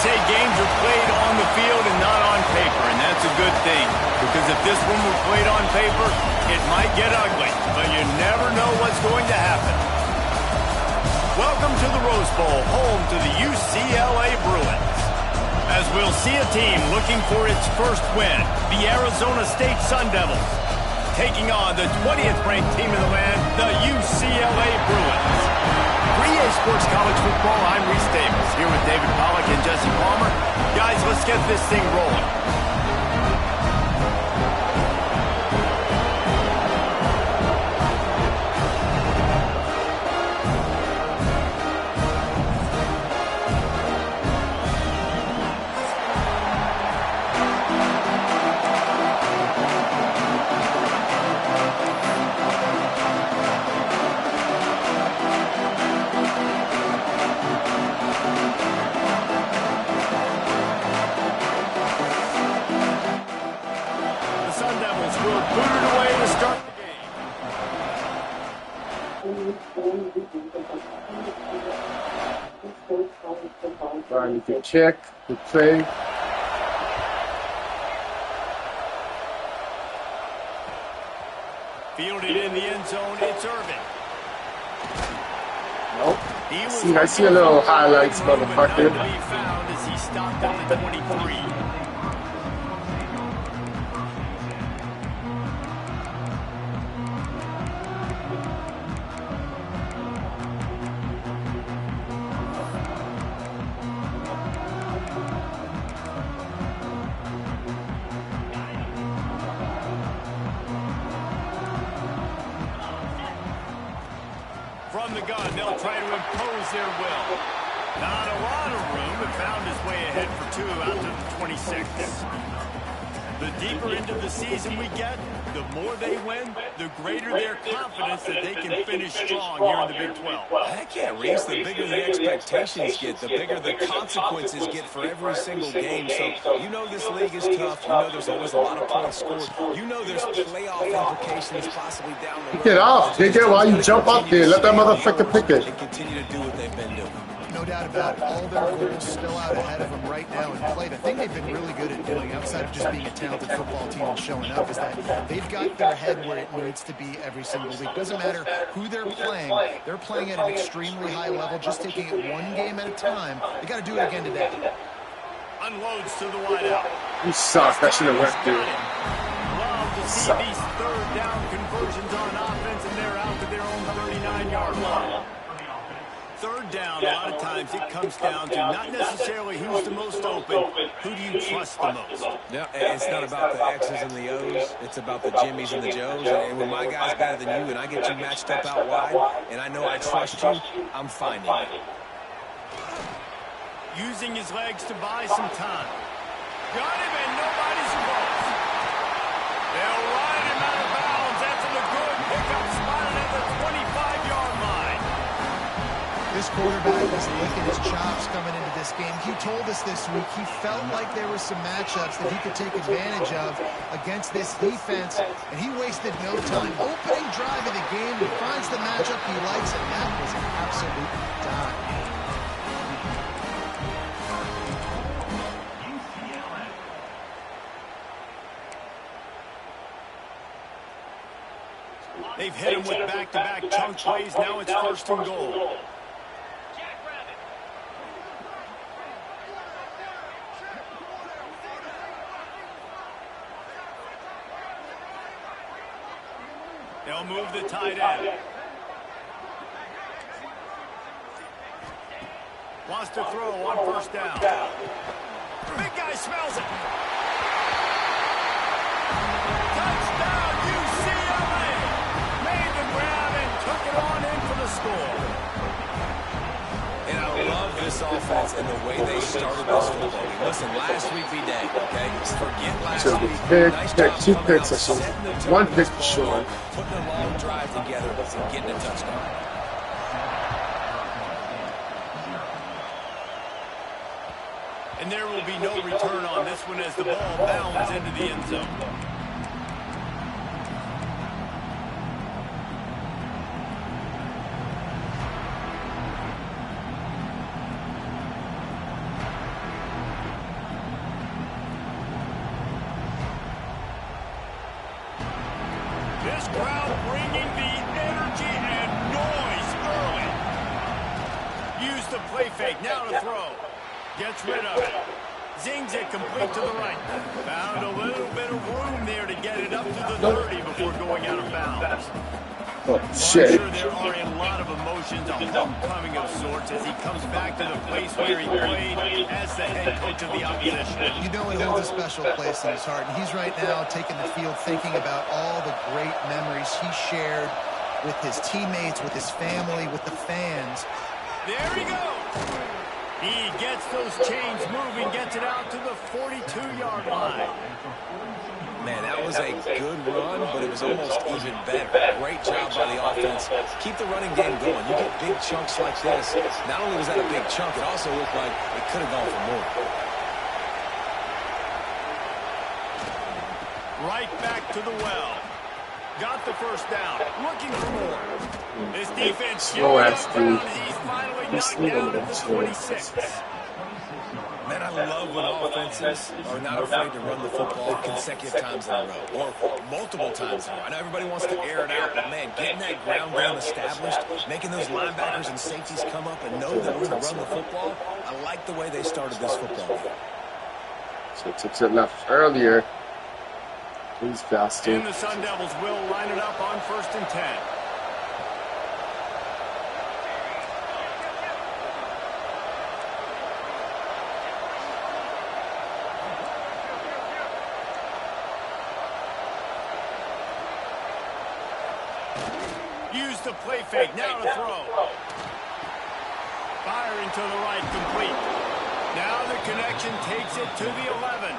say games are played on the field and not on paper, and that's a good thing. Because if this one were played on paper, it might get ugly, but you never know what's going to happen. Welcome to the Rose Bowl, home to the UCLA Bruins. As we'll see a team looking for its first win, the Arizona State Sun Devils, taking on the 20th ranked team in the land, the UCLA Bruins. For EA Sports College Football, I'm Reese Davis, here with David Pollack and Jesse Palmer. Guys, let's get this thing rolling. You can check the play. Fielded in the end zone, it's Irvin. Nope. I see a little highlights, motherfucker. He found as he stopped at the 23. From the gun, they'll try to impose their will. Not a lot of room, but found his way ahead for two out to the 26. The deeper into the season we get, the more they win, the greater their confidence that they can finish strong here in the Big 12. Heck yeah, Reese. The bigger the expectations get, the bigger the consequences get for every single game. So you know this league is tough. You know there's always a lot of points scored. You know there's playoff implications possibly down the road. Get off, nigga, while you jump up there. Let that motherfucker pick it. And continue to do what they've been doing. No doubt about it. All their goals still out ahead of them right now in play. The thing they've been really good at doing, outside of just being a talented football team and showing up, is that they've got their head where it needs to be every single week. Doesn't matter who they're playing at an extremely high level, just taking it one game at a time. They got to do it again today. Unloads to the wideout. You suck. That should have went through. Love to see these third down conversions on offense, and they're out to their own 39-yard line. Third down, a lot of times it comes down to not necessarily who's the most open, who do you trust the most? Yeah, it's not about the X's and the O's. It's about the Jimmies and the Joes. And when my guy's better than you and I get you matched up out wide, and I know I trust you, I'm finding it. Using his legs to buy some time. Got him, and nobody's involved. They'll ride him out of bounds after the good pickup spotted at the 25-yard line. This quarterback was licking his chops coming into this game. He told us this week he felt like there were some matchups that he could take advantage of against this defense, and he wasted no time. Opening drive of the game, he finds the matchup he likes, and that was an absolute dime. They've hit him with back-to-back chunk plays. Now it's first and goal. They'll move the tight end. Wants to throw on first down. Big guy smells it. Touchdown, UCLA. Made the grab and took it on in for the score. And I love this offense and the way they started this football game. Listen, last week we did, okay? Forget last week. Nice job two picks or setting something. the tone, One pick for sure. putting a long drive together and getting a touchdown. And there will be no return on this one as the ball bounds into the end zone. Use the play fake. Now to throw. Gets rid of it. Zings it complete to the right. Found a little bit of room there to get it up to the 30 before going out of bounds. Oh, I'm shit. sure there are a lot of emotions, a homecoming of sorts, as he comes back to the place where he played as the head coach of the opposition. You know it holds a special place in his heart, and he's right now taking the field thinking about all the great memories he shared with his teammates, with his family, with the fans. There he goes. He gets those chains moving, gets it out to the 42-yard line. Man, that was a good run, but it was almost even better. Great job by the offense. Keep the running game going. You get big chunks like this. Not only was that a big chunk, it also looked like it could have gone for more. Right back to the well. Got the first down. Looking for more. This defense Slow ass dude. He's finally knocked down at the 26. Man, I love when offenses are not afraid to run the football consecutive times in a row or multiple times in a row. I know everybody wants to air it out, but, man, getting that ground game established, making those linebackers and safeties come up and know that we're going to run the football, I like the way they started this football game. So took it left earlier. He's faster. And the Sun Devils will line it up on 1st and 10. Use the play fake. Now to throw. Firing to the right, complete. Now the connection takes it to the 11.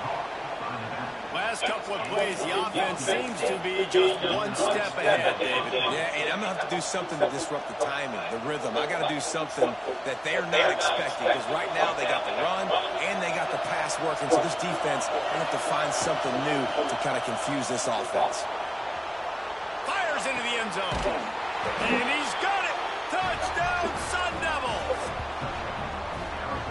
Last couple of plays, the offense seems to be just one step ahead, David. Yeah, and I'm going to have to do something to disrupt the timing, the rhythm. I got to do something that they're not expecting, because right now they got the run and they got the pass working, so this defense will have to find something new to kind of confuse this offense. Fires into the end zone. And he's got it. Touchdown, Sun Devils.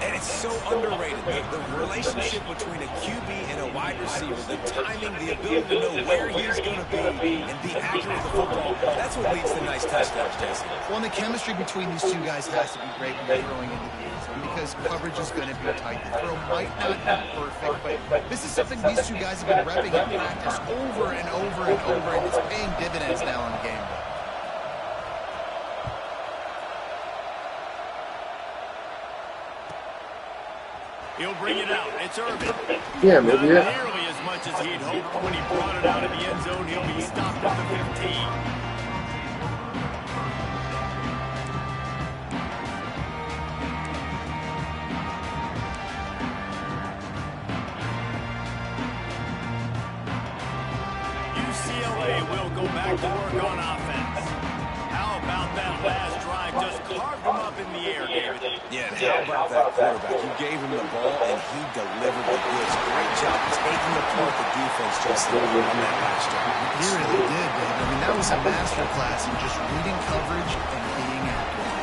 And it's so underrated, the relationship between a QB and a wide receiver, the timing, the ability to know where he's going to be and be accurate with the football, that's what leads to nice touchdowns, Jason. Well, and the chemistry between these two guys has to be great when you're throwing into the end zone, because coverage is going to be tight. The throw might not be perfect, but this is something these two guys have been repping in practice over and over and over, and it's paying dividends now in the game. He'll bring it out. It's Irvin. Yeah, maybe. Not nearly as much as he'd hoped when he brought it out of the end zone. He'll be stopped at the 15. UCLA will go back to work on offense. How about that last drive? Just carved him up in the air, David. Yeah, and how about that quarterback? You gave him the ball, and he delivered the goods. Great job taking apart the defense just on that last drive. He really did, Dave. I mean, that was a masterclass in just reading coverage and being accurate.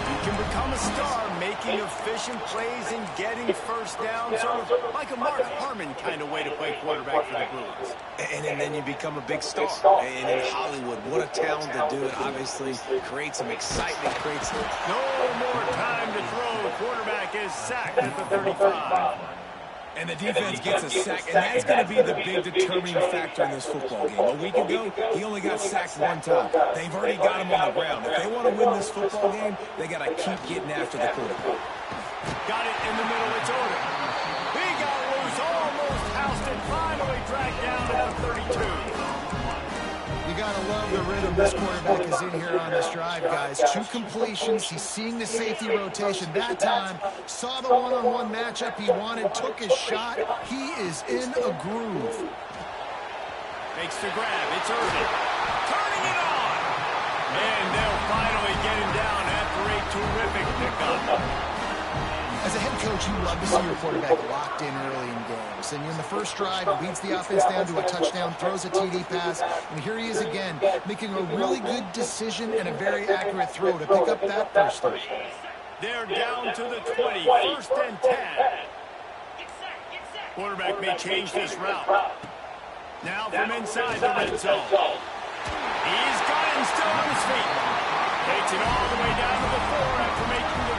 You can become a star making efficient plays and getting first down, sort of like a Mark Harmon kind of way to play quarterback for the Bruins. And then you become a big star. And in Hollywood, what a talent to do it. Obviously, create some excitement, creates some... No more time to throw. The quarterback is sacked at the 35. And the defense gets a sack, and that's going to be the big determining factor in this football game. A week ago, he only got sacked one time. They've already got him on the ground. If they want to win this football game, they got to keep getting after the quarterback. Got it in the middle. It's Odom. He got loose, almost housed it, finally dragged down at the 32. You got to love the rhythm this quarterback is in here on this drive, guys. 2 completions. He's seeing the safety rotation. That time, saw the one-on-one matchup he wanted, took his shot. He is in a groove. Makes the grab. It's Irvin. Turning it on. And they'll finally get him down after a terrific pickup. As a head coach, you love to see your quarterback locked in early in games. And in the first drive, leads the offense down to a touchdown, throws a TD pass, and here he is again, making a really good decision and a very accurate throw to pick up that first down. They're down to the 20, 1st and 10. Quarterback may change this route. Now from inside the red zone. He's got him still on his feet. Takes it all the way down to the 4 after making the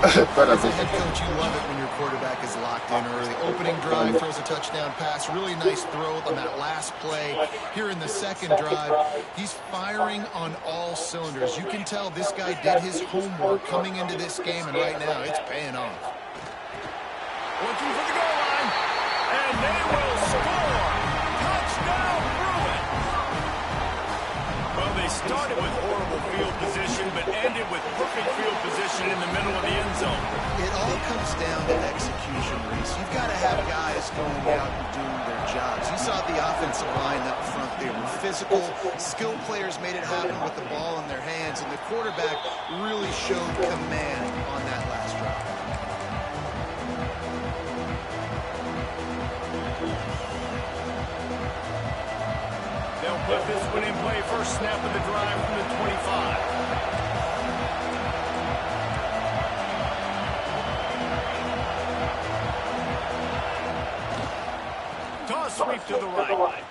But As a head coach, you love it when your quarterback is locked in early. Opening drive, throws a touchdown pass. Really nice throw on that last play. Here in the second drive, he's firing on all cylinders. You can tell this guy did his homework coming into this game, and right now it's paying off. Looking for the goal line, and they will score. Touchdown, Bruins. Well, they started with horrible field position, but ended with perfect field position in the middle of the end zone. It all comes down to execution, Reese. You've got to have guys going out and doing their jobs. You saw the offensive line up front. They were physical. Skilled players made it happen with the ball in their hands, and the quarterback really showed command on that last drive. They'll put this one in play. First snap of the drive from the 25. Toss sweep to the right.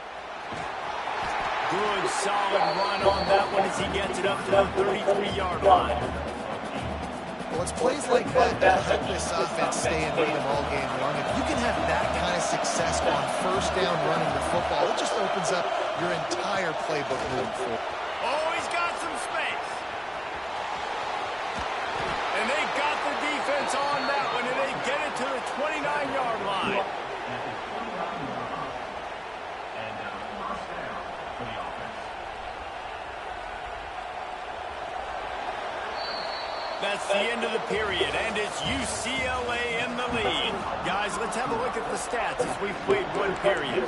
Good, solid run on that one as he gets it up to the 33-yard line. Well, it's plays like that that help this offense stay in rhythm all game long. If you can have that kind of success on first down running the football, it just opens up your entire playbook moving forward. Oh, he's got some space. And they got the defense on that one, and they get it to the 29-yard line. That's the end of the period, and it's UCLA in the lead. Guys, let's have a look at the stats as we've played one period.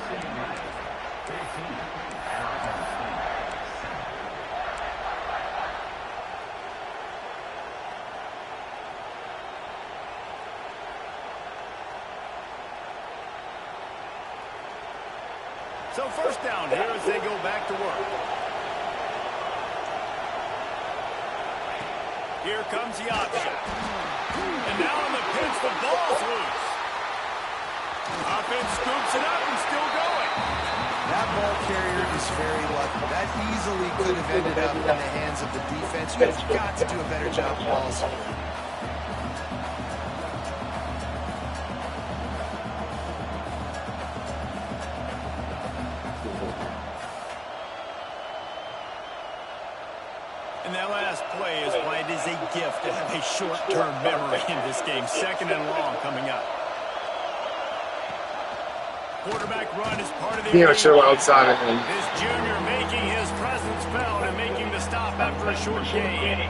So first down here as they go back to work. Here comes the option. And now on the pitch, the ball's loose. Offense scoops it up and still going. That ball carrier is very lucky. That easily could have ended up in the hands of the defense. You've got to do a better job of ball security. And that last play is why it is a gift to have a short-term memory in this game. Second and long coming up. Quarterback run is part of the He chill outside of him. This junior making his presence felt and making the stop after a short gain.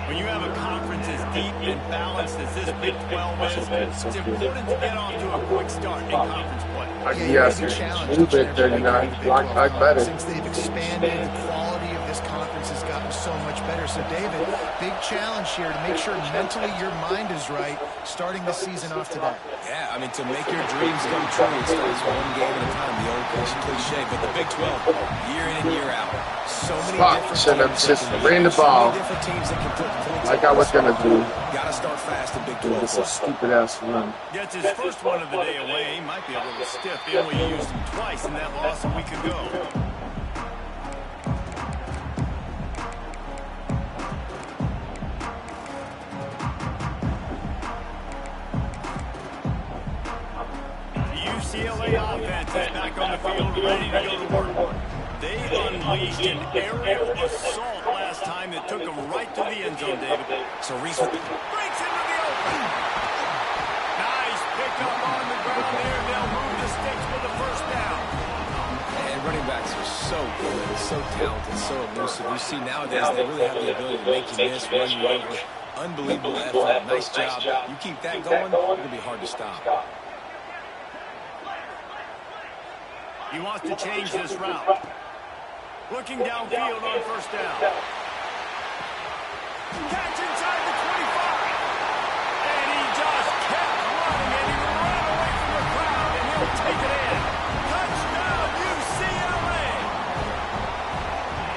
When you have a conference as deep and balanced as this Big 12 is, it's important to get off to a quick start in conference play. Yes, a little bit 39. Like better. Since they've expanded, the quality of this conference has gotten so much better. So, David, big challenge here to make sure mentally your mind is right starting the season off today. Yeah, I mean, to make your dreams come true, it starts one game at a time, the old cliche. But the Big 12, year in and year out, so many different teams. Just ran the ball. Different teams that can put points like I was gonna do. Gotta start fast in Big 12. It's a stupid ass run. Gets his first one of the day away. He might be a little stiff. They only used him twice in that loss a week ago. The UCLA offense is back on the field, ready to go to work. They unleashed an aerial assault last time that took them right to the end zone, David. So Reese breaks into the open. Nice pick up on the ground there. They'll move the sticks with the first down. And running backs are so good, so talented, so elusive. You see nowadays they really have the ability to make you miss, run you over. Unbelievable effort. Nice job. You keep that going, it'll be hard to stop. He wants to change this route. Looking downfield on first down. Catch inside the 25. And he just kept running, and he ran away from the crowd, and he'll take it in. Touchdown, UCLA.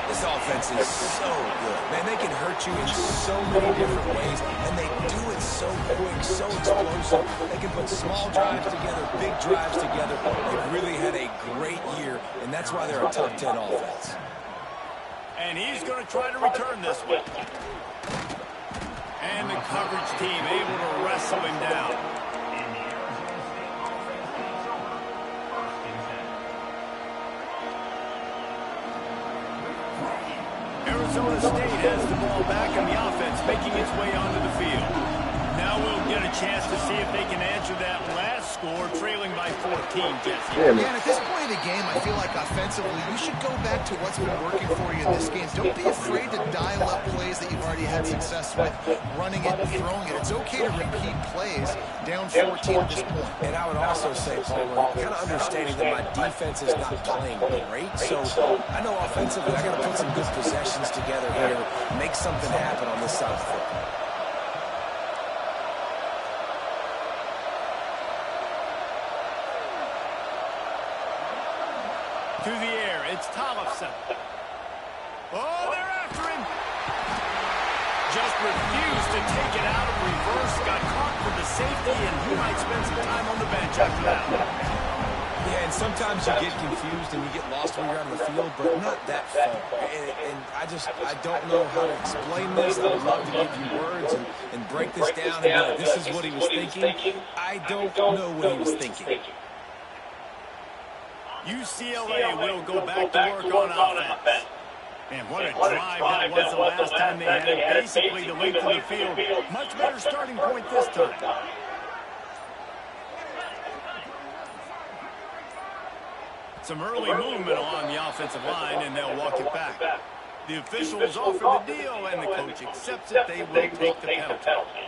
This offense is so good. Man, they can hurt you in so many different ways, and they do it so quick, so explosive. They can put small drives together, big drives together. They've really had a great year, and that's why they're a top 10 offense. And he's going to try to return this one. And the coverage team able to wrestle him down. Arizona State has the ball back in the offense, making its way onto the field. Now we'll get a chance to see if they can answer that last score, trailing by 14, Jesse. Yeah, and at this point of the game, I feel like offensively, you should go back to what's been working for you in this game. Don't be afraid to dial up plays that you've already had success with, running it and throwing it. It's okay to repeat plays down 14 at this point. And I would also say, Paul, kind of understanding that my defense is not playing great, so I know offensively I got to put some good possessions together here, make something happen on this side of the football. Through the air, it's Tollefson. Oh, they're after him. Just refused to take it out of reverse. Got caught for the safety, and he might spend some time on the bench after that. Yeah, and sometimes you get confused and you get lost when you're out on the field, but not that far. And I don't know how to explain this. I would love to give you words and break this down and be like, this is what he was thinking. I don't know what he was thinking. UCLA will go back to work on offense. And what a drive that was the last time they had it. Basically the length of the field. Much better starting point this time. Some early movement along the offensive line, and they'll walk it back. The officials offer the deal, and the coach accepts it. They will take the penalty.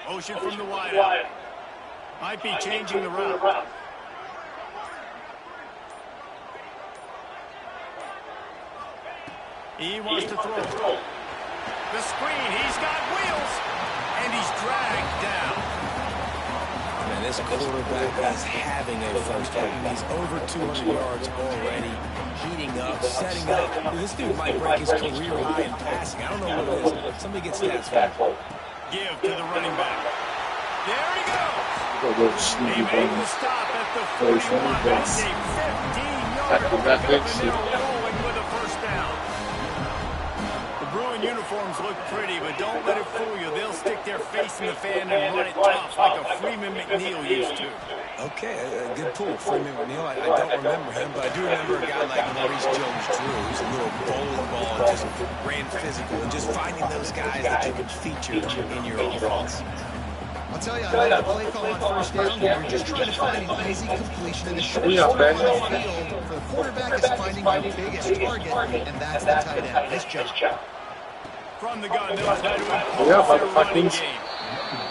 Motion from the wideout. Might be changing the route. He wants to throw. The screen. He's got wheels. And he's dragged down. Man, this quarterback is having a first half. He's over 200 yards already. Heating up, setting up. This dude might break his career high in passing. I don't know what it is. Somebody gets stats for him. Give to the running back. There he goes. He made the stop at the 41. That's a 15-yard pickup, and they're rolling with a first down. The Bruin uniforms look pretty, but don't let it fool you. They'll stick their face in the fan and run it tough like a Freeman McNeil used to. Okay, a good pull. Freeman McNeil, I don't remember him, but I do remember a guy like Maurice Jones-Drew, who's a little bowling ball and just ran physical, and just finding those guys that you can feature in your offense. I'll tell you, I like the play call on first down here. You're just trying to find an easy completion and a short throw on the field. For the quarterback is finding your biggest target, and that's the tight end. Nice job. From the gun, they'll try to impose their running game.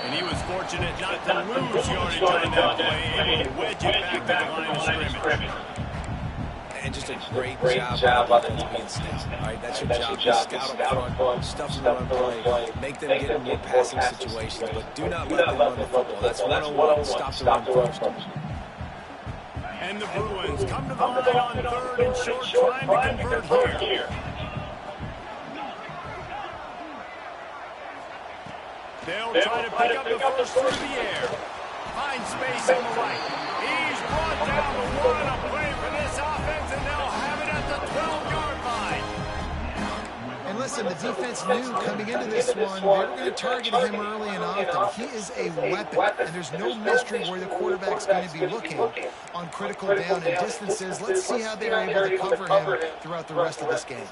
And he was fortunate not to lose yardage on that play, able to wedge it back to the line of scrimmage. And just a great job on the defense being stout. All right, that's your job. Just scout up front, stuff them run play, make them get in more passing situations, but do not let them run the football. That's 101. Stop the run first. And the Bruins come to the line on third and short, trying to convert here. They'll try to pick up the first through the air. Find space on the right. He's brought down the one. A play for this offense, and they'll have it at the 12-yard line. And listen, the defense knew coming into this one, they were going to target him early and often. He is a weapon, and there's no mystery where the quarterback's going to be looking on critical down and distances. Let's see how they're able to cover him throughout the rest of this game.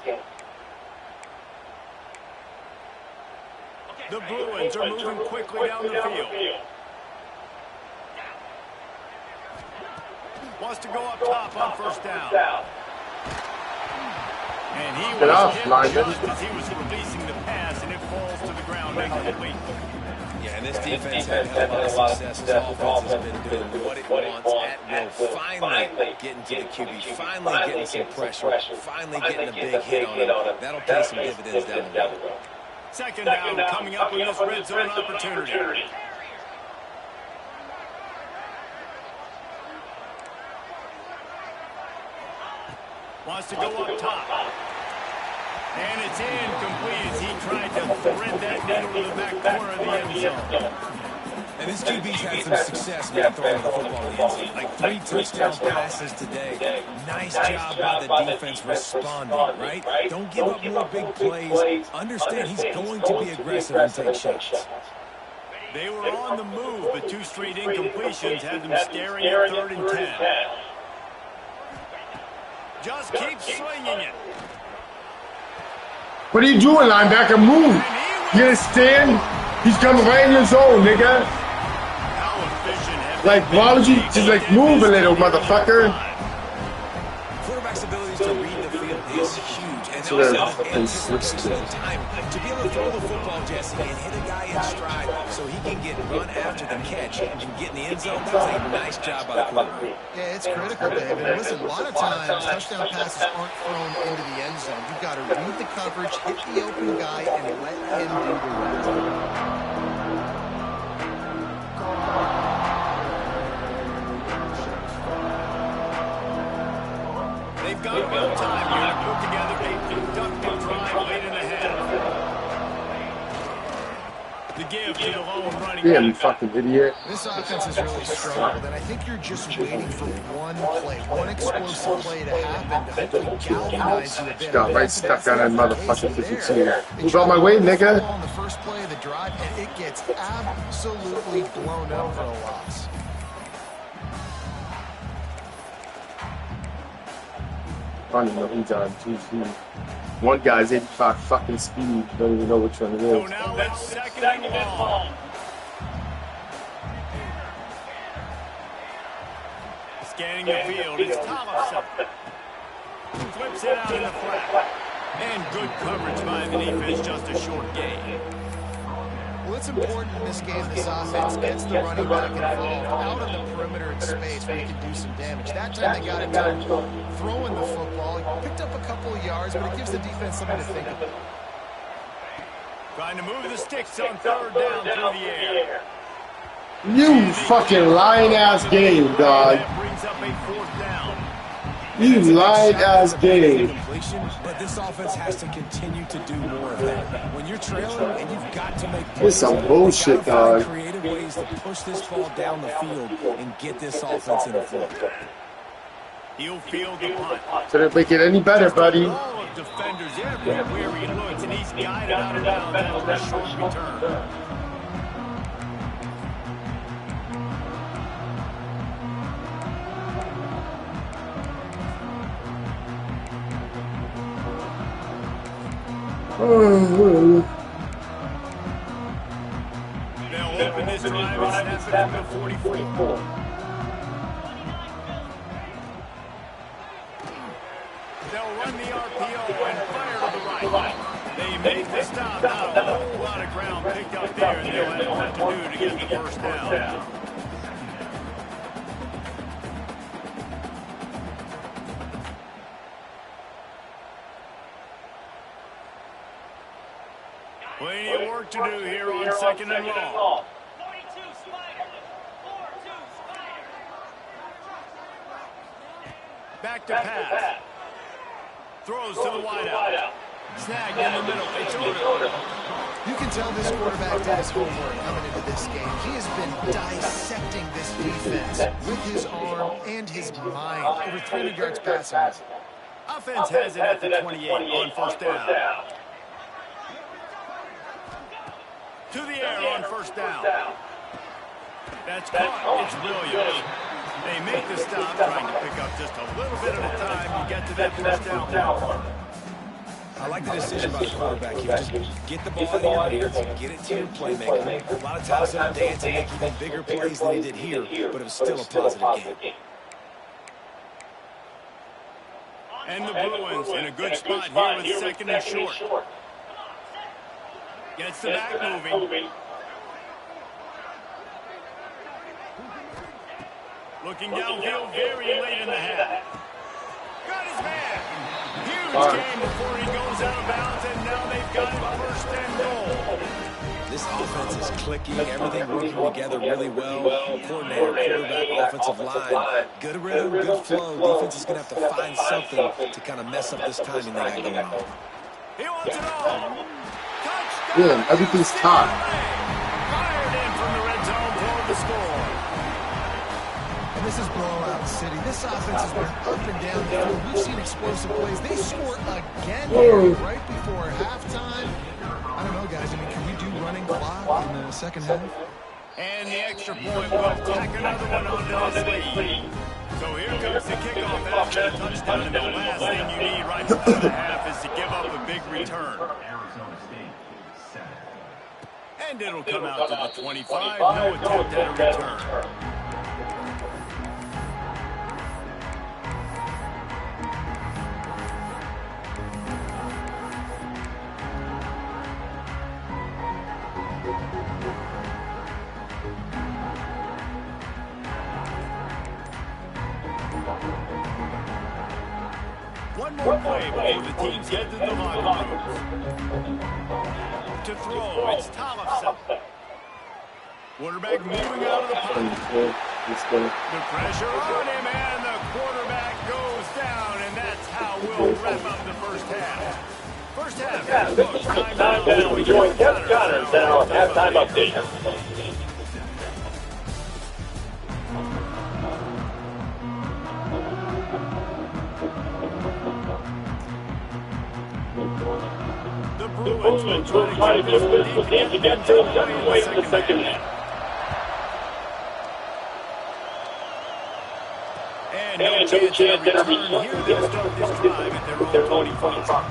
The Bruins are moving quickly down the field. Wants to go up top on first down. And he was hit just as he was releasing the pass, and it falls to the ground incomplete. Yeah, and this defense had a lot of success. This offense has been doing what it wants at will. Finally getting to the QB. Finally getting some pressure. Finally getting a big hit on him. That'll pay some dividends down the road. Second down coming up with this red zone opportunity. Wants to go up top. And it's incomplete as he tried to thread that needle to the back corner of the end zone. And this QB's had some success, man, throwing the football in the end zone. Like 3 touchdown passes today. Nice job by the defense responding, right? Don't give up more big plays. Understand he's going to be aggressive and take shots. They were on the move, but 2 straight incompletions had them staring at 3rd and 10. Just keep swinging it. What are you doing, linebacker? Move. You understand? He's coming right in your zone, nigga. Like, why would you just, like, move a little, motherfucker? Quarterback's abilities to read the field is huge. And So also they're anticipation of time. To be able to throw the football, Jesse, and hit a guy in stride so he can get run after the catch and get in the end zone, that's a nice job by the quarterback. Yeah, it's critical, David. And listen, a lot of times, touchdown passes aren't thrown into the end zone. You've got to read the coverage, hit the open guy, and let him do the rest. They've got a little time here to put together a productive drive late in the half. The give to the lone running Yeah, you back. fucking idiot. This offense has really struggled, and I think you're just waiting for one play, one explosive play to happen to hopefully galvanize you a bit. Got right stuck on that motherfucking 52. Move out my way, nigga. On the first play of the drive, and it gets absolutely blown up for a loss. I don't even know who's on 2-2. One guy's 85 fucking speed. Don't even know which one it So is. now it's 2nd and long. Scanning the field, it's Tollefson. Flips it out in the flat. And good coverage by the defense, just a short gain. Well, it's important in this game this offense gets the running back involved out on the perimeter in space where he can do some damage. That time they got him throwing the football. He picked up a couple of yards, but it gives the defense something to think about. Trying to move the sticks on 3rd down through the air. You fucking lying-ass game, dog. That brings up a 4th down. You lying-ass game. But this offense has to continue to do more of that. When you're trailing and you've got to make plays, This some bullshit, you've gotta dog. find creative ways to push this ball down the field and get this offense in a flow. He'll field the punt. Couldn't make it any better, buddy. All of defenders everywhere he looks, and he's guided out of bounds after a short return. Oh, They'll open this drive and snap it from the 44. They'll run the RPO and fire to the right. They make the stop. Not a whole lot of ground picked up there, and they'll have what to do to get the 1st down. Plenty of work to do here on 2nd and long. Back to pass. Throws to the wideout. Snagged in the middle. It's Odom. You can tell this quarterback did his homework coming into this game. He has been dissecting this defense with his arm and his mind. Over 300 yards passing. Offense has it at the 28 on 1st down. To the air on 1st down. That's caught. It's Williams. They make the stop, trying to pick up just a little bit at a time to get to that 1st down. I like the decision by the quarterback. You just get the ball out of your hands, get it to your playmaker. A lot of times he'll dance and make even bigger plays than he did here, but it was still a positive game. And the Bruins in a good spot here with 2nd and short. Gets the back moving. Looking downfield very late in the half. Got his man. Huge game before he goes out of bounds, and now they've got him 1st and goal. This offense is clicking, everything working together really well. Coordinator, quarterback, offensive line. Good rhythm, good flow. Defense is going to have to find something to kind of mess up this timing they got going on. He wants it all. damn, everything's tied. Fired in from the red zone for this is blowout city. This offense has been up and down the field. We've seen explosive plays. They score again here right before halftime. I don't know, guys. I mean, can we do running clock in the second half? And the extra point will tack another one onto this lead. So here comes the kickoff after the touchdown. And the last thing you need right before the half is to give up a big return. And it'll come out to the 25. No attempt at a return. One more play before the teams get to the locker rooms. To throw, it's Tollefson. Quarterback moving out of the pocket. The pressure on him, and the quarterback goes down, and that's how we'll wrap up the first half. First half. Time now. We join Jeff Connors in our halftime update. The Bruins will try to keep this game to get to 7 away in the second half. And no chance at a return. Here they'll start this drive at their own 25.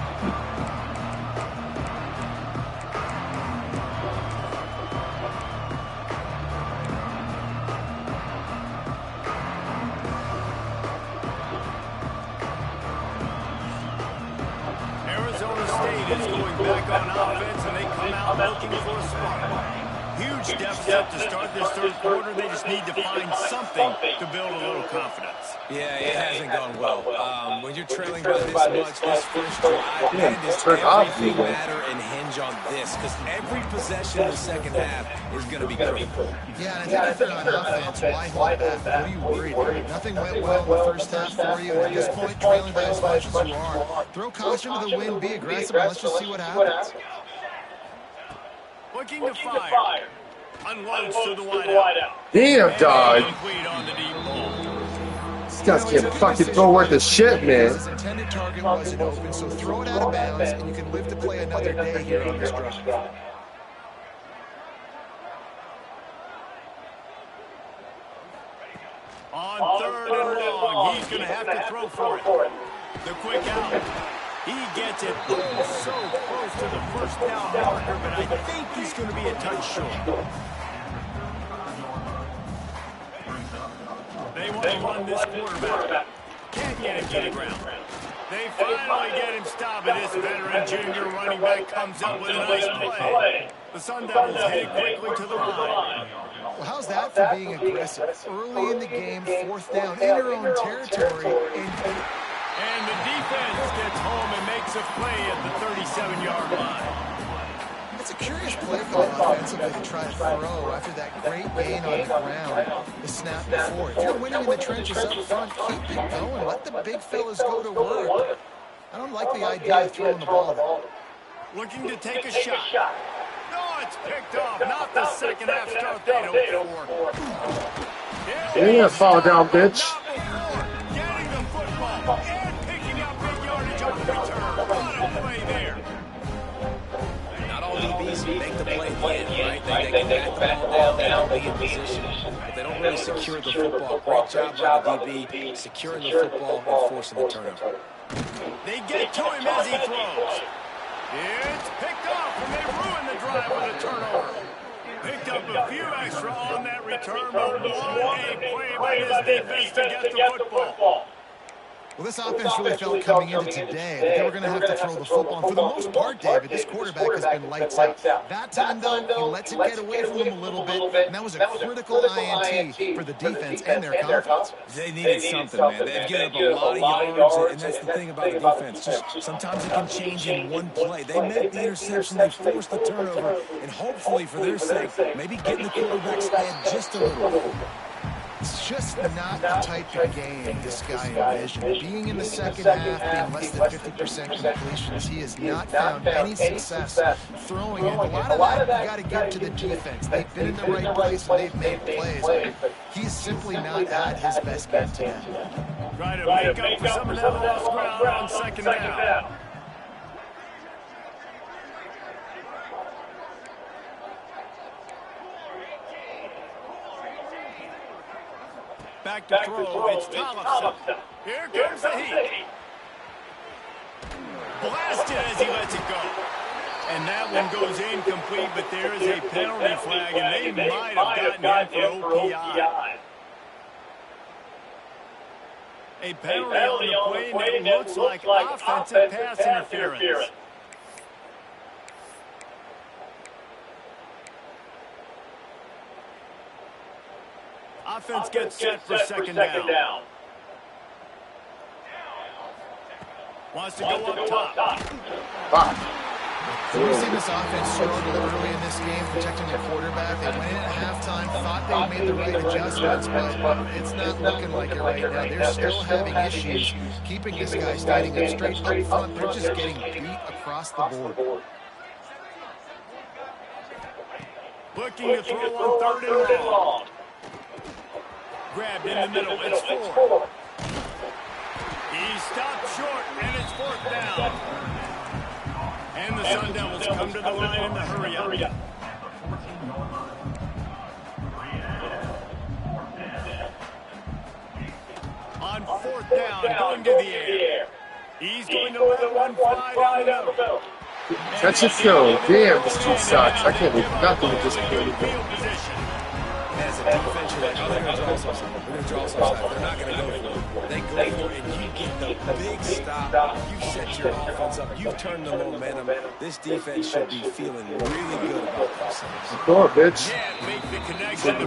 Arizona State is going back on offense, and they come out looking for a spark. Huge deficit to start this third quarter. They just need to find something to build a little confidence. Yeah, it hasn't gone well. When you're trailing by this much, this first drive, man, does everything matter and hinge on this? Because every possession in the second half is going to be critical. Yeah, and I think if you're on offense, why hold back? What are you worried about? Nothing went well in the first half for you. At this point, trailing by as much as you are. Throw caution to the wind, be aggressive, and let's just see what happens. Looking to fire. Unloads to the wideout. Damn, dog. These guys can't fucking throw worth of shit, man. His intended target wasn't open, so throw it out of bounds, and you can live to play another day here on this drive. On third and long, he's going to have to throw for it. The quick out. He gets it so close to the first down marker, but I think he's going to be a touch short. They want to run this quarterback. Can't get him to the ground. They finally get him stopped, and this veteran junior running back comes up with a nice play. The Sun Devils head quickly to the line. Well, how's that for being aggressive? Early in the game, fourth down, in your own territory, and the defense gets home and makes a play at the 37-yard line. It's a curious play call offensively to try to throw after that great gain on the ground the snap before. If you're winning in the trenches up front, keep it going. Let the big fellas go to work. I don't like the idea of throwing the ball there. Looking to take a shot. No, it's picked off. Not the second half start they don't for. You're gonna fall down, bitch. Getting the football and picking up big yardage on the return. What a play there. Not all DBs make the play again, right? They can back the ball down, they be in position. But they don't really secure the football. Great job by the DB securing the football and forcing the turnover. They get to him as he throws. It's picked off, and they ruin the drive with a turnover. Picked up a few extra on that return, but what a play by this defense to get the football. Well, this offense really felt coming into today that they were going to have to throw the football. And for the most part, David, this quarterback has been lights out. That time, though, he lets it get away from him a little bit, and that was a critical INT for the defense and their confidence. They needed something, man. They've given up a lot of yards, and that's the thing about the defense. Just sometimes it can change in one play. They met the interception, they forced the turnover, and hopefully, for their sake, maybe getting the quarterback's head just a little. just not the type of game this guy envisioned. Being in the second half, being less than 50% completions, he has not found any success throwing it. A lot of that you got to give to the defense. They've been in the right place and they've made plays, but he's simply not at his best game today. Try to make up for some of that lost ground on second down. Back to throw, it's Tollefson. Here comes the heat. Blasted as he lets it go. And that one goes incomplete, but there is a penalty flag, and they might have gotten him for OPI. A penalty on the play, and it looks like offensive pass interference. Offense gets set for second down. Wants to go up top. So we've seen this offense struggle early in this game, protecting their quarterback. They went in at halftime, thought they made the right adjustments, but it's not looking like it right now. They're still having issues keeping this guy standing up straight up front. They're just getting beat across the board. Looking to throw on third and long. Grabbed in the middle, it's Ford. He stopped short, and it's fourth down. And the Sun Devils come to the line in the hurry up. On fourth down, going to the air. He's going to let one fly down the middle. Catch it, Phil. Damn, this dude sucks. I can't believe nothing with this kid. As a defense, you're like, oh, they're going to draw some stuff. They're going to draw some stuff. They're not going to go for it. They go for it, and you get the big stop. You set your offense up. You turn the momentum. This defense should be feeling really good about themselves. Go on, bitch. Can't make the connection.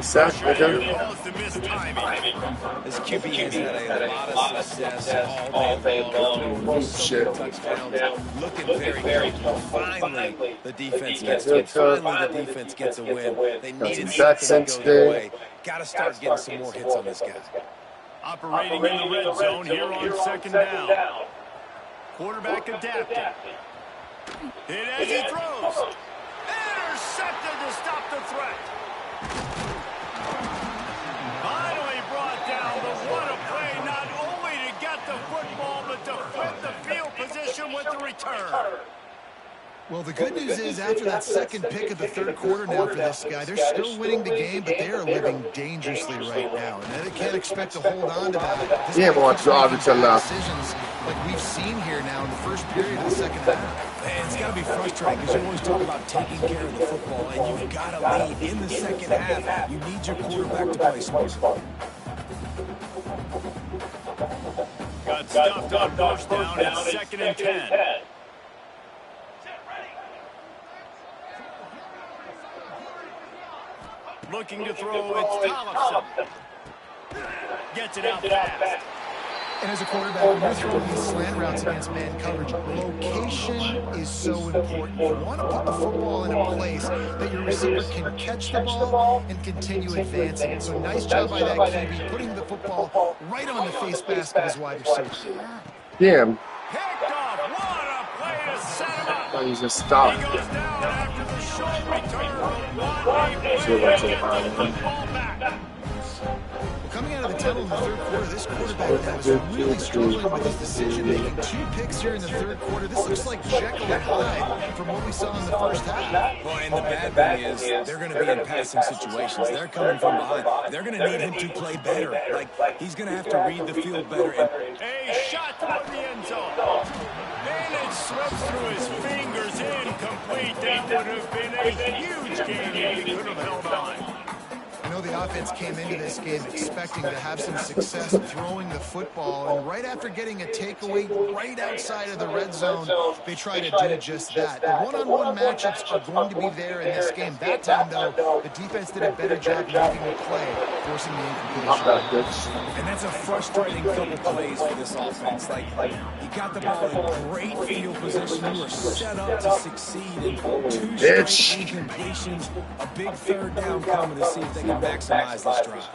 This QB has had a lot of success all day long. Shit. Touchdowns. Looking very good. Finally, the defense gets it. Finally, the defense gets a win. They needed something to go their way. Got to start getting some more hits on this guy. Operating in the red zone here on second down. Quarterback adapting. Hit as he throws. Intercepted to stop the threat. Finally brought down, but what a play, not only to get the football, but to flip the field position with the return. Well, the good news is after that second pick of the third quarter now for this guy, they're still winning the game, but they are living dangerously right now. And they can't expect to hold on to that. Yeah, but decisions like we've seen here now in the first period of the second half. Man, it's got to be frustrating because you always talk about taking care of the football, and you've got to lead in the second half. You need your quarterback to play smart. Got stuffed on first down. It's second and 10. Looking to throw, it's Tollefson. Gets it out fast. And as a quarterback, when you're throwing these slant routes against man coverage, location is so important. You want to put the football in a place that your receiver can catch the ball and continue advancing it. So nice job by that QB, putting the football right on the face mask of his wide receiver. Damn. Picked off. What a play to set him up. Oh, he's just stopped. He goes down after the short return. Coming out of the tunnel in the third quarter, this quarterback now is really struggling with his decision-making. 2 picks here in the third quarter. This looks like Jekyll and Hyde from what we saw in the first half. Well, and the bad thing is they're going to be in passing situations. They're coming from behind. They're going to need him to play better. Like, he's going to have to read the field better. A shot toward the end zone. And it slips through his fingers, incomplete. That would have been a huge game if he could have held on. I know the offense came into this game expecting to have some success throwing the football, and right after getting a takeaway right outside of the red zone, they try to do just that. The one-on-one matchups are going to be there in this game. That time, though, the defense did a better job making the play, forcing the incompletion. And that's a frustrating couple plays for this offense. Like, you got the ball in great field position. You were set up to succeed in 2 straight incompletions, a big third down coming to see if they can maximize this drive.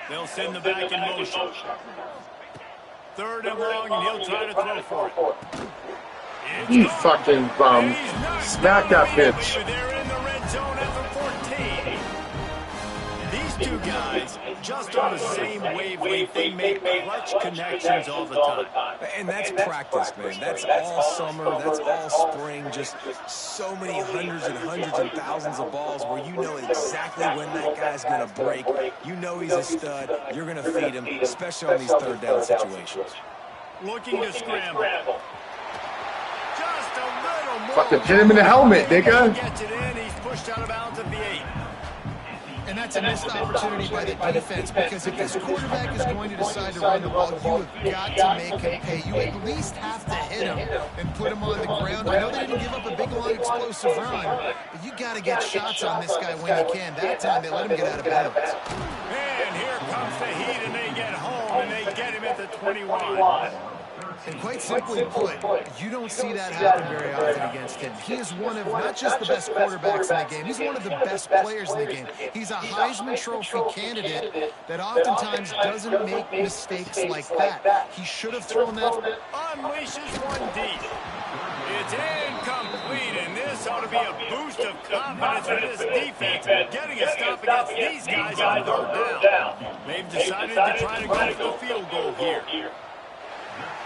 They'll send the back in motion. 3rd and long, and he'll try to throw for it. You fucking bum. Smack that bitch. They're in the red zone after 14. These two guys, just on the same wavelength, they make clutch connections all the time. And that's practice, man. That's all summer. That's all spring. Just so many hundreds and thousands of balls where you know exactly when that guy's going to break. You know he's a stud. You're going to feed him, especially on these 3rd down situations. Looking to scramble. Just a little more. Fucking hit him in the helmet, nigga. Gets it in. He's pushed out of bounds at the 8. And that's a missed opportunity by the defense, because if this quarterback is going to decide to run the ball, you have got to make him pay. You at least have to hit him and put him on the ground. I know they didn't give up a big, long, explosive run, but you got to get shots on this guy when you can. That time, they let him get out of bounds. And here comes the heat, and they get home, and they get him at the 21. And quite simply put, you don't see that happen very often against him. He is one of not just the best quarterbacks in the game, he's one of the best players in the game. He's a Heisman Trophy candidate that oftentimes doesn't make mistakes like that. He should have thrown that. Unleashes one deep. It's incomplete, and this ought to be a boost of confidence for this defense, getting a stop against these guys on 3rd down. They've decided to try to go for the field goal here.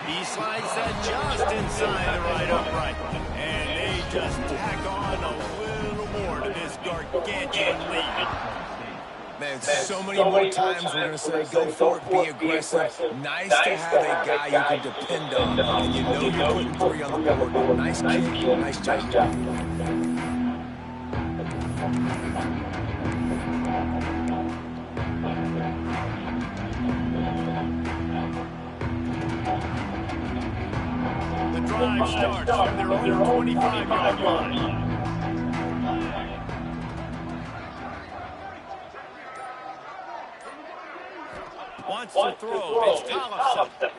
He slides that just inside the right upright. And they just tack on a little more to this gargantuan lead. Man, so many more times we're going to say, go for it, be aggressive. Nice to have a guy you can depend on, and you know you're putting 3 on the board. Nice kick, nice job. Drive starts from their own 25-yard line. Wants to throw. It's Tollefson.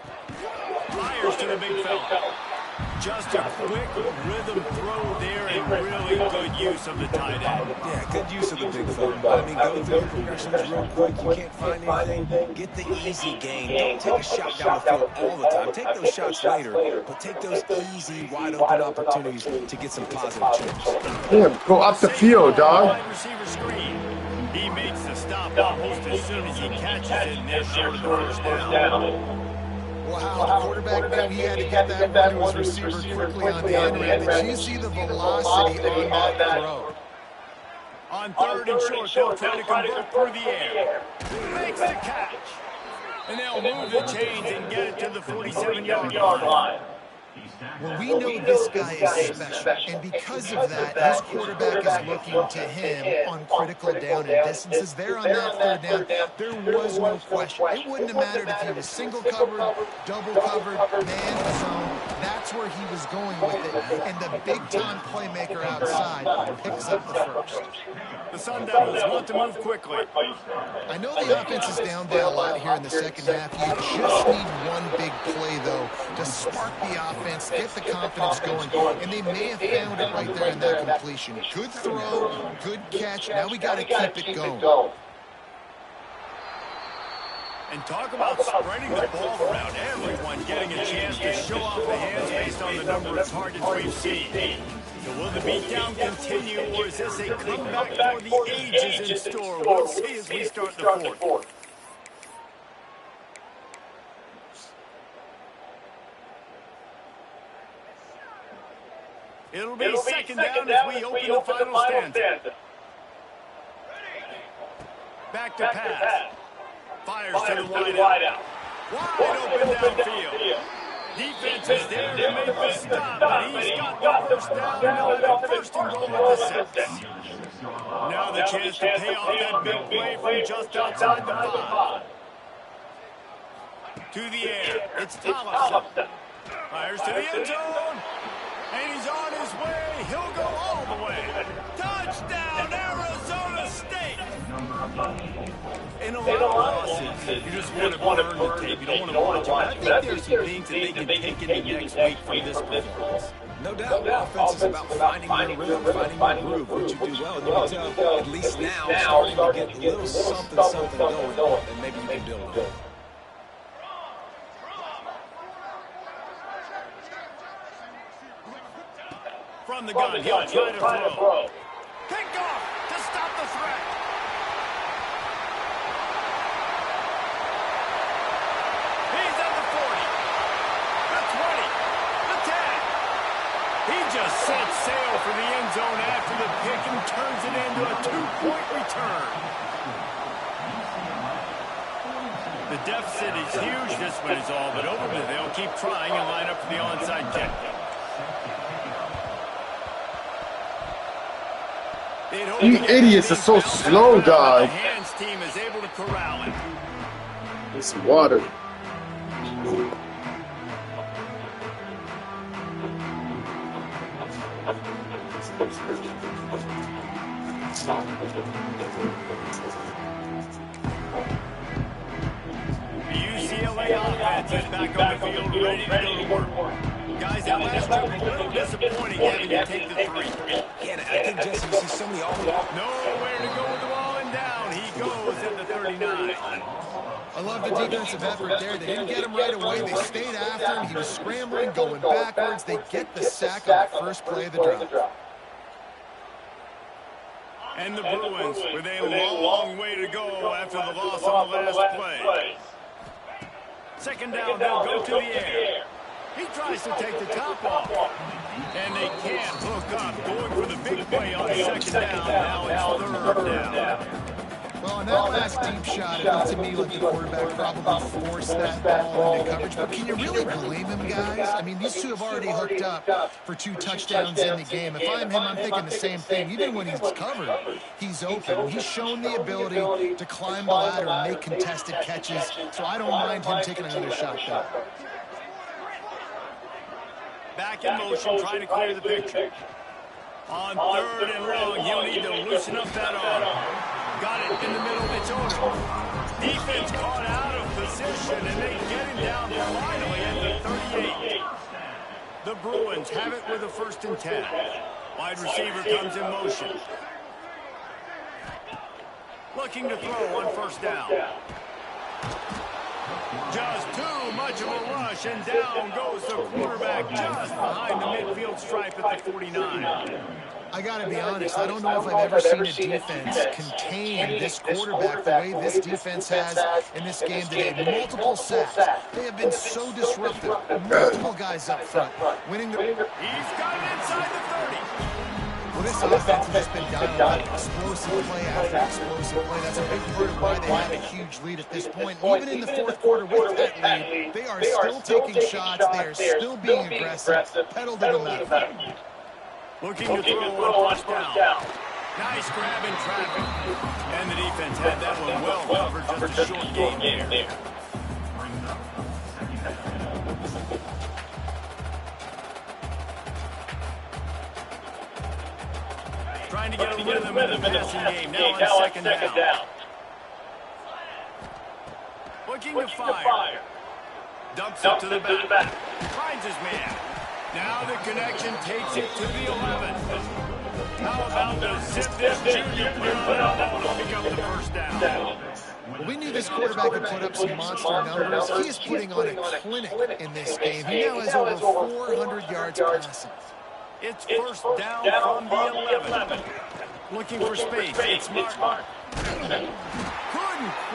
Fires to the big fella. Just a quick rhythm throw there, and really good use of the tight end. Yeah, good use of the big fella. I mean, go through the progressions real quick. You can't find anything. Get the easy gain. Don't take a shot down the field all the time. Take those shots later, but take those easy, wide-open opportunities to get some positive chips. Damn, go up the field, dog. Wide receiver screen. He makes the stop almost as soon as he catches it, and they're short of the 1st down. Wow, the quarterback knew he had to get that one to his receiver quickly on the end route. Did you see the velocity on that throw? On 3rd and short, they'll try to convert through the air. Makes the catch. And they'll move the chains and get it to the 47-yard line. Well, we know this guy is special, and because of that, his quarterback is looking to him on critical down and distances. There on that 3rd down, there was no question. It wouldn't have mattered if he was single covered, double covered, man zone. That's where he was going with it, and the big-time playmaker outside picks up the 1st. The Sun Devils want to move quickly. I know the offense is down by a lot here in the 2nd half. You just need one big play, though, to spark the offense, get the confidence going, and they may have found it right there in that completion. Good throw, good catch. Now we got to keep it going. And talk about spreading the ball around, everyone getting a chance to show off the hands based on the number of targets we've seen. So will the beatdown continue, or is this a comeback for the ages in store? We'll see as we start the 4th. It'll be 2nd down as we open the final stanza. Back to pass. Fires to the wide out. Wide open downfield. Defense is there to make the stop, but he's got the 1st down. Now the 1st and goal at the 6. Now the chance to pay off that big play from just outside the 5. To the air. It's Tollefson. Fires to the end zone. And he's on his way. He'll go all the way. Touchdown, Arizona State. In a lot of losses, you just want to burn the tape. You don't want to watch it. I think there's some things that they can take into next week from this performance. No doubt. Offense is about finding your rhythm, finding your groove, what you do well. And you can tell, at least now, starting to get a little something going that maybe you can build on. From the gun, he'll try to throw. Pick off to stop the threat. He's at the 40, the 20, the 10. He just set sail for the end zone after the pick and turns it into a 2-point return. The deficit is huge. This one is all but over, but they'll keep trying and line up for the onside kick. You idiots are so slow, dog. The hands team is able to corral it. It's water. The UCLA offense is back on the field, ready to go to work. Guys, that last trip a little disappointing having to take the 3. Yeah, I think, Jesse, you see so many all nowhere to go with the ball and down. He goes at the 39. I love the defensive effort there. They didn't get him right away. They stayed after him. He was scrambling, going backwards. They get the sack on the first play of the drop. And the Bruins with a long way to go after the loss on the last play. Second down, they'll go to the air. He tries to take the top off. And they can't hook up. Going for the big play on second down. Now it's third down. Well, on that last deep shot, it looked to me like the quarterback probably forced that ball into coverage. But can you really blame him, guys? I mean, these two have already hooked up for 2 touchdowns in the game. If I'm him, I'm thinking the same thing. Even when he's covered, he's open. He's shown the ability to climb the ladder and make contested catches. So I don't mind him taking another shot there. Back in motion, trying to clear the picture. On third and long, he'll need to loosen up that arm. Got it in the middle, it's over. Defense caught out of position, and they get him down finally at the 38. The Bruins have it with a 1st and 10. Wide receiver comes in motion. Looking to throw on 1st down. Just too much of a rush, and down goes the quarterback just behind the midfield stripe at the 49. I got to be honest, I don't know if I've ever seen a defense contain this quarterback the way this defense has in this game today. Multiple sacks. They have been so disruptive. Multiple guys up front. Winning the... He's got it inside the 30. Well, this offense has just been dialed up. Explosive play after explosive play. That's a big part of why they have a huge lead at this point. Even in the 4th quarter with that lead, they are still taking shots. They are still being aggressive. Pedal to the metal. Looking to throw on 1st down. Nice grab in traffic. And the defense had that one well covered. Just a short gain there. Trying to get a rhythm in the passing game. Now on 2nd down. Looking to fire. Dumps it to the back. Finds his man. Now the connection takes it to the 11. How about the zip this junior put on that one to pick up the 1st down? Well, we knew this quarterback could put up some monster numbers. He is putting on a clinic in this game. He now has over 400 yards passing. It's 1st down from the 11. Looking for space. It's Martin. Couldn't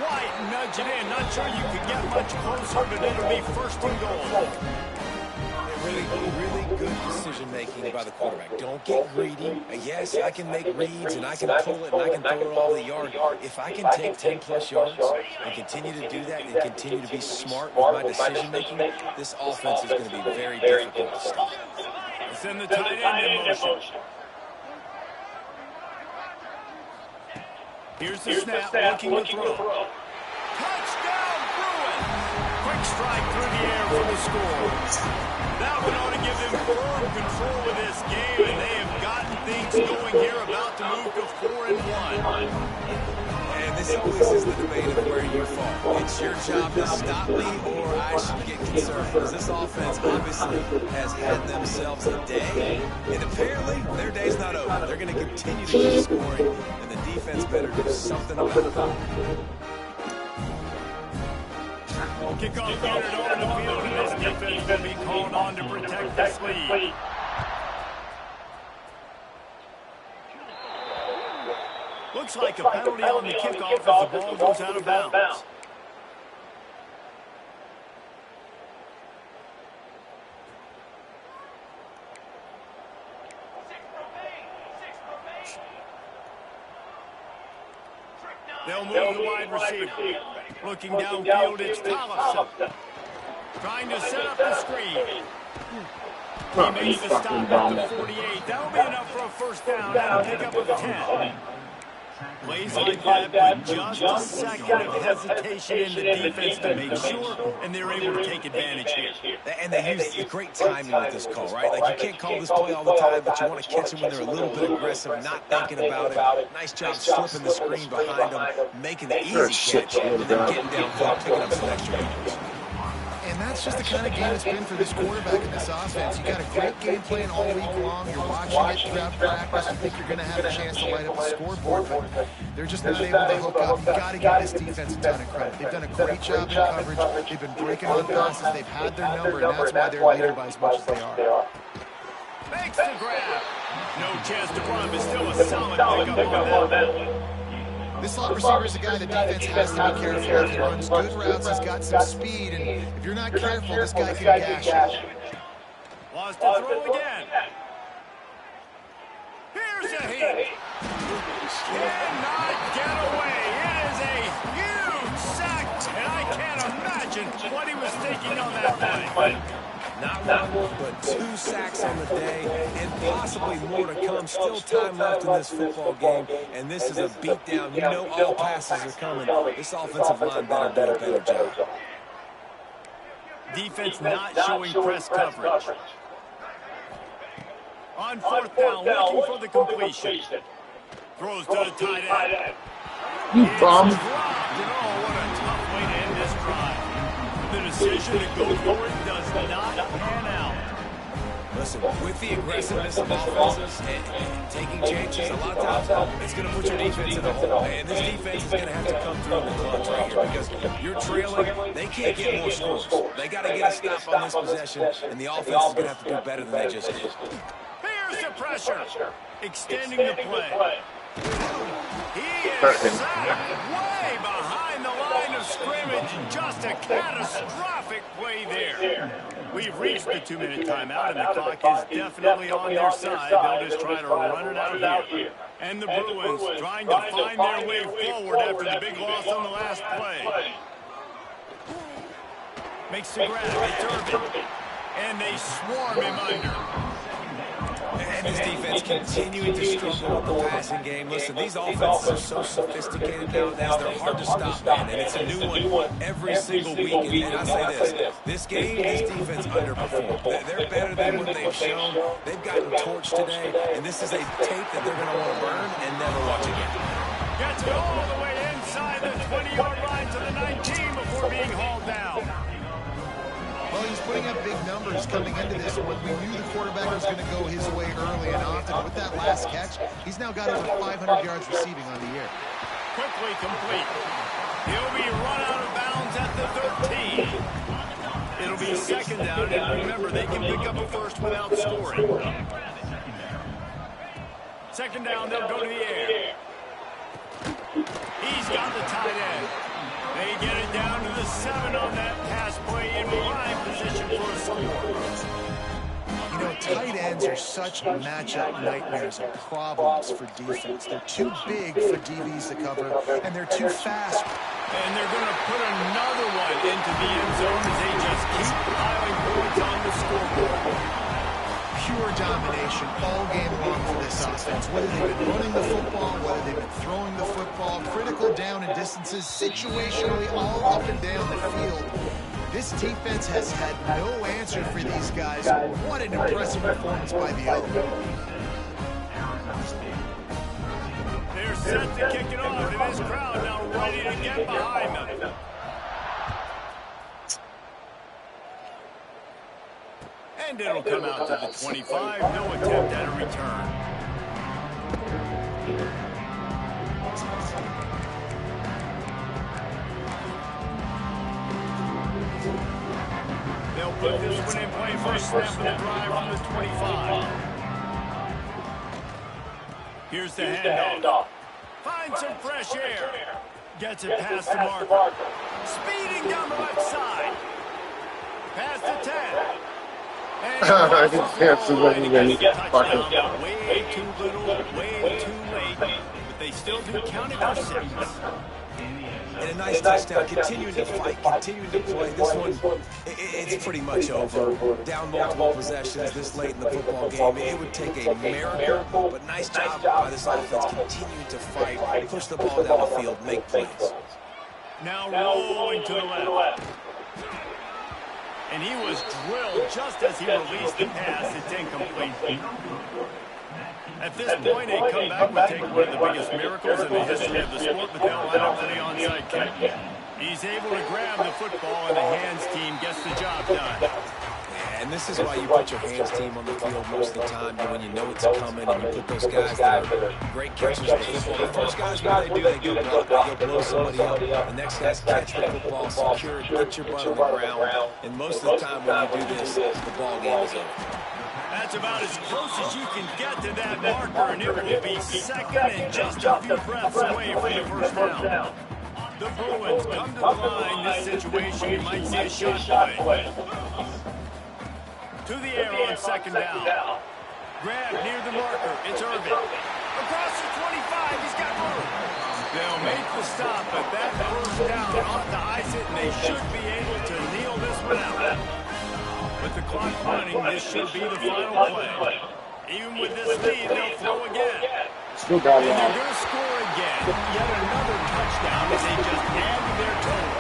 quite nudge it in. Not sure you could get much closer, but it'll be 1st and goal. Really good decision-making by the quarterback. Don't get greedy. Yes, I can make reads, and I can pull it, and I can throw it all the yard. If I can take 10-plus yards and continue to do that and continue to be smart with my decision-making, this offense is going to be very difficult to stop. Send the tight end in motion. Here's the snap, looking to throw. Touchdown, Bruins! Quick strike through the air for the score. That one ought to give them firm control of this game, and they have gotten things going here, about to move to 4-1. And this always is the debate of where you fall. It's your job to stop me, or I should get concerned. Because this offense obviously has had themselves a day, and apparently their day's not over. They're going to continue to keep scoring, and the defense better do something about it. Kickoff unit on the field, and this defense will be called on to protect this lead. Looks like a penalty on the kickoff as the ball goes out of bounds. They'll move the wide receiver. Looking downfield, it's Tollefson. Trying to set up the screen. He makes the stop at the 48. That'll be enough for a first down and a pickup of 10. Plays like that with just a second of hesitation in the defense to make sure, and they're able to take advantage here. And they use great timing with this call, right? Like, you can't call this play all the time, but you want to catch them when they're a little bit aggressive, not thinking about it. Nice job slipping the screen behind them, making the easy catch, and then getting downfield, picking up some extra yards. And that's just the kind of game it's been for this quarterback in this offense. You got a great game plan all week long. You're watching it throughout practice. You think you're going to have a chance to light up the scoreboard, but they're just not able to hook up. You've got to give this defense a ton of credit. They've done a great job in coverage. They've been breaking on passes. They've had their number, and that's why they're leading by as much as they are. Makes the grab. No chance to run, but still a solid pickup on that one. This slot receiver is a guy the defense has to be careful of. He runs good routes, he's got some speed, and if you're not careful, this guy can gash you. Wants to throw again. Here's a hit. Cannot get away. It is a huge sack, and I can't imagine what he was thinking on that play. Not one, but 2 sacks on the day, and possibly more to come. Still time left in this football game, and this is a beatdown. You know all passes are coming. This offensive line better do a better job. Defense not showing press coverage. On fourth down, looking for the completion. Throws to the tight end. You bum. Oh, what a tough way to end this drive. The decision to go for it does not pan out. Listen, with the aggressiveness of offenses and taking chances, a lot of times it's going to put your defense in a hole. And this defense is going to have to come through in the clutch right here because you're trailing. They can't get more scores. They got to get a stop on this possession, and the offense is going to have to do better than they just did. Here's the pressure. Extending the play. He is sacked way behind the line of scrimmage. Just a catastrophic play there. We've reached the 2-minute timeout, and the clock is definitely on their side. They'll just try to run it out here. And the Bruins trying to find their way forward after the big loss on the last play. Makes the grab. It's Irvin. And they swarm him under. And this defense continuing to struggle with the passing game. Listen, these offenses are so sophisticated nowadays. They're hard to stop, man. And it's a new one every single week. And I say this game, this defense underperformed. They're better than what they've shown. They've gotten torched today. And this is a tape that they're going to want to burn and never watch again. Gets it all the way inside the 20-yard line to the 19 before being hauled down. Well, he's putting up big numbers coming into this one. We knew the quarterback was going to go his way early and often. With that last catch, he's now got over 500 yards receiving on the year. Quickly complete. He'll be run out of bounds at the 13. It'll be second down, and remember, they can pick up a first without scoring. Second down, they'll go to the air. He's got the tight end. They get it down to the 7 on that pass play in prime position for a score. You know, tight ends are such matchup nightmares and problems for defense. They're too big for DBs to cover, and they're too fast. And they're going to put another one into the end zone as they just keep piling points on the scoreboard. Pure domination all game long for this offense. Whether they've been running the football, whether they've been throwing the football, critical down and distances, situationally all up and down the field. This defense has had no answer for these guys. What an impressive performance by the Elk. They're set to kick it off, and his crowd now ready to get behind them. And it'll come out to the 25. No attempt at a return. They'll put this one in play first snap of the drive on the 25. Here's the handoff. Finds some fresh air. Gets it past the marker. Speeding down the left side. Past the 10. I think Samson wasn't going to get fucking. Way too little, way too late. But they still do count it for 6. And a nice touchdown, continuing to fight, continuing to play. This one, it's pretty much over. Down multiple possessions this late in the football game. It would take a miracle, but nice job by this offense, continuing to fight, push the ball down the field, make plays. Now rolling to the left. And he was drilled just as he released the pass. It's incomplete. At this point, a comeback would take one of the biggest miracles in the history of the sport, but they'll line up for the onside kick. He's able to grab the football, and the hands team gets the job done. And this is why you put your hands team on the field most of the time, when you know it's coming, and you put those guys that are great catchers of the football. The first guys, what they do, they go block, they go blow somebody up. The next guys catch the football, secure it, get your butt on the ground. And most of the time when you do this, the ball game is over. That's about as close as you can get to that marker, and it will be second and just a few breaths away from the first down. The Bruins come to the line. This situation, you might see a shot play. To the air on second down. Grab near the marker. It's Irvin. Across the 25. He's got room. They'll make the stop, but that first down ought to ice it, and they should be able to kneel this one out. With the clock running, this should be the final play. Even with this lead, they'll throw again. Still got it. And they're going to score again. Yet another touchdown as they just add to their total.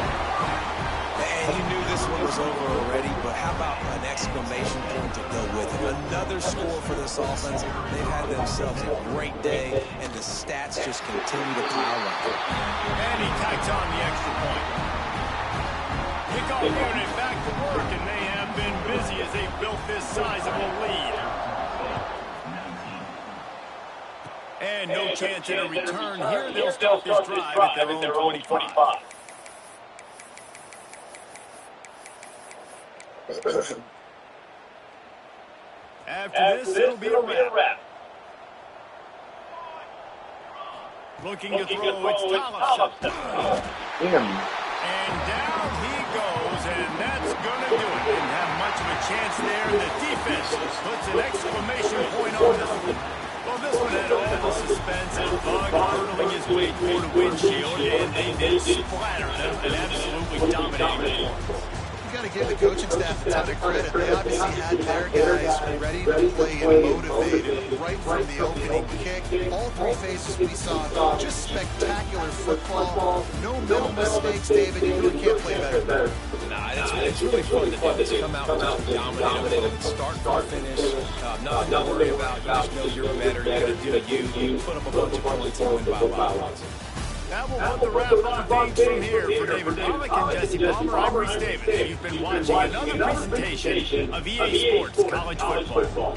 And you knew this one was over already, but how about an exclamation point to go with it? Another score for this offense. They've had themselves a great day, and the stats just continue to pile up. And he tacks on the extra point. Kickoff unit back to work, and they have been busy as they've built this sizable lead. And no chance at a return here. They'll start this drive at their own 25. After this, it'll be a wrap. Looking to throw, it's Tollefson. And down he goes, and that's going to do it. Didn't have much of a chance there. The defense puts an exclamation point on this one. Well, this one had all the suspense and Bug hurtling his way toward the windshield, and they did splatter them and absolutely dominating performance. You got to give the coaching staff a ton of credit. They obviously had their guys ready to play and motivated right from the opening kick. All three phases we saw, just spectacular football. No middle mistakes, David. You really can't play better. Nah, it's really fun to do this. Come out and just dominate them from start to finish. Nothing to worry about. You just know you're better. You're going to do you. Put up a bunch of points and win by a lot. That will put the wrap on the page from here. For David Pollack and Jesse Palmer, I'm Reese Davis. You've been watching another presentation of EA Sports College Football.